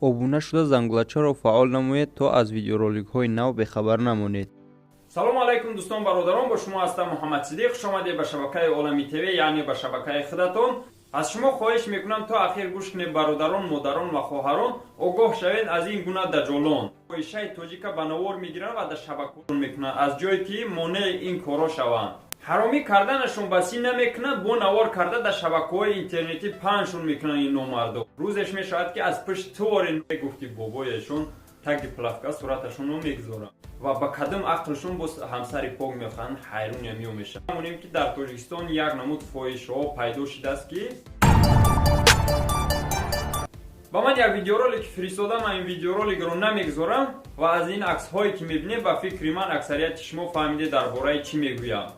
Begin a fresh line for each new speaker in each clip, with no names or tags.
обуна шуда зангулачаро фаъол намоед, то аз видеороликҳои нав бехабар намонед.
салому алайкум дӯстон бародарон, бо шумо ҳастам Муҳаммад Сидиқ. Хуш омадед ба шабакаи Олами ТВ, яъне ба шабакаи худатон. аз шумо хоҳиш мекунам то ахир гӯш кунед бародарон, модарон ва хоҳарон, огоҳ шавед аз ин гуна даҷолон. фоҳишаи тоҷика ба навор мегиранд ва дар шабакаҳо мекунанд, аз ҷое ки монеъи ин корҳо шаванд. ҳаромӣ карданашон басӣ намекунанд, бо навор карда дар шабакаҳои интернетӣ паҳншон мекунанд ин номардо. рӯзеш мешавад ки аз пишт тувори гуфти бобояшон таги плавка сураташонро мегузоранд ва ба кадом ақлшон боз ҳамсари пок мехоҳанд, ҳайроням мешавад. монем ки дар Тоҷикистон як намуд фоҳишҳо пайдо шудааст ки ба ман як видеоролик фиристодам, ин видеороликро намегузорам ва аз ин аксҳое ки мебинед ба фикри ман аксарияти шумо фаҳмидед дар бораи чӣ мегӯям.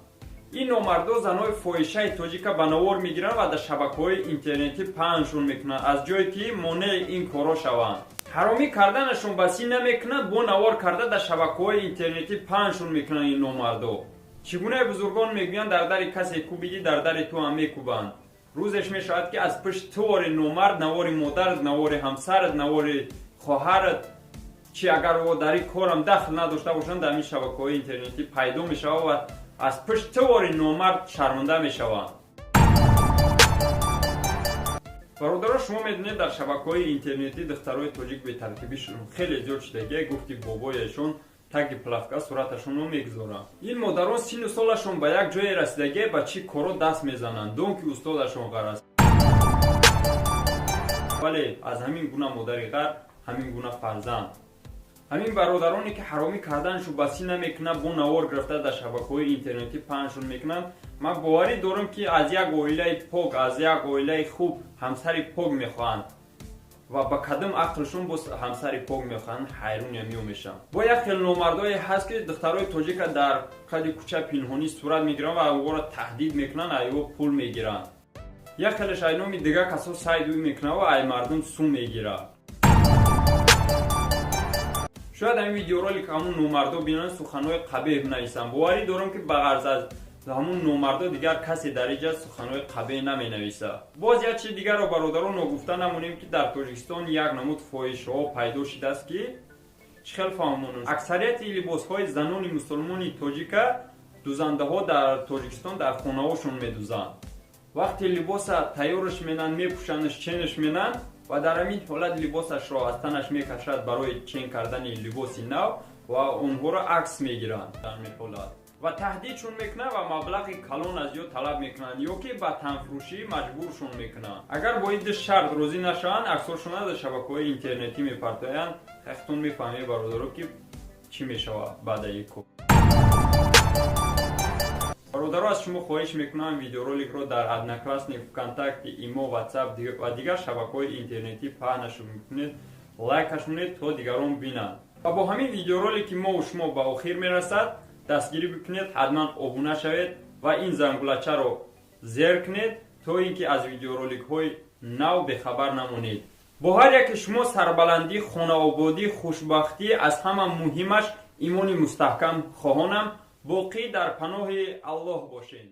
ин номардо занҳои фоҳишаи тоҷика ба навор мегиранд ва дар шабакаҳои интернетӣ паҳншон мекунанд, аз ҷое ки монеъи ин корҳо шаванд. ҳаромӣ карданашон басӣ намекунанд, бо навор карда дар шабакаҳои интернетӣ паҳншон мекунанд ин номардо. чӣ гуна бузургон мегӯянд, дар дари касе кӯбидӣ, дар дари ту ҳам мекӯбанд. рӯзеш мешавад ки аз пишт тувори номард, навори модарат, навори ҳамсарат, навори хоҳарат, чӣ агар дар ин корам дахл надошта бошанд, дар ин шабакаҳои интернетӣ пайдо мешавад ва аз пишт тувори номард шарманда мешаванд. бародарон, шумо медонед дар шабакаҳои интернетӣ духтарои тоҷик бетартибишон хеле зиёд шудагӣ, гуфти бобояшон таги плавка сураташонро мегузоранд. ин модарон сину солашон ба як ҷое расидагӣ ба чӣ корҳо даст мезананд, донки устодашон ғар аст. вале аз ҳамин гуна модари ғар ҳамин гуна фарзанд. ҳамин бародароне ки ҳаромӣ карданашон басӣ намекунанд, бо навор гирифта дар шабакаҳои интернетӣ паҳншон мекунанд, ман боварӣ дорам ки аз як оилаи пок, аз як оилаи хуб ҳамсари пок мехоҳанд ва ба кадом ақлшон боз ҳамсари пок мехоҳанд, ҳайроням мешавам. бо як хел номардое ҳаст ки духтарои тоҷика дар қади кӯча пинҳонӣ сурат мегиранд ва онҳоро таҳдид мекунанд, айҳо пул мегиранд. як хелаш айноми дигар касо саи дӯӣ мекунанд ва ай мардум сум мегиранд. шояд ҳамин видеоролик ҳамун номардо бинанд суханҳои қабеҳ нависанд. боварӣ дорам ки ба ғарз аз ҳамун номардо дигар касе дар инҷа суханҳои қабеҳ наменависад. боз як чизи дигарро бародарон гуфта намонем ки дар Тоҷикистон як намуд фоҳишҳо пайдо шудааст ки чӣ хел фаҳмонанд. аксарияти либосҳои занони мусулмони тоҷика дузандаҳо дар Тоҷикистон дар хонаҳошон медузанд. вақте либоса тайёраш менанд, мепӯшандаш, ченаш менанд ва дар ҳамин ҳолат либосашро аз танаш мекашад барои чен кардани либоси нав ва онҳоро акс мегиранд дар ҳамин ҳолат ва таҳдидшон мекунанд ва маблағи калон аз ё талаб мекунанд ё ки ба танфурӯшӣ маҷбуршон мекунанд. агар бо ин ду шарт розӣ нашаванд, аксҳошона дар шабакаҳои интернетӣ мепартоянд. хехтон мефаҳмед бародаро ки чӣ мешавад баъд аз ин кор. бародаро, аз шумо хоҳиш мекунам видеороликро дар Одноклассник, ВКонтакте, Имо, WhatsApp ва дигар шабакаҳои интернетӣ паҳнашон мекунед, лайкаш кунед то дигарон бинанд. ва бо ҳамин видеоролики мо шумо ба охир мерасад. дастгирӣ бикунед, ҳатман обуна шавед ва ин зангулачаро зер кунед то ин ки аз видеороликҳои нав бехабар намонед. бо ҳар яки шумо сарбаландӣ, хонаободӣ, хушбахтӣ, аз ҳама муҳимаш имони мустаҳкам хоҳонам. боқӣ дар паноҳи Аллоҳ бошед.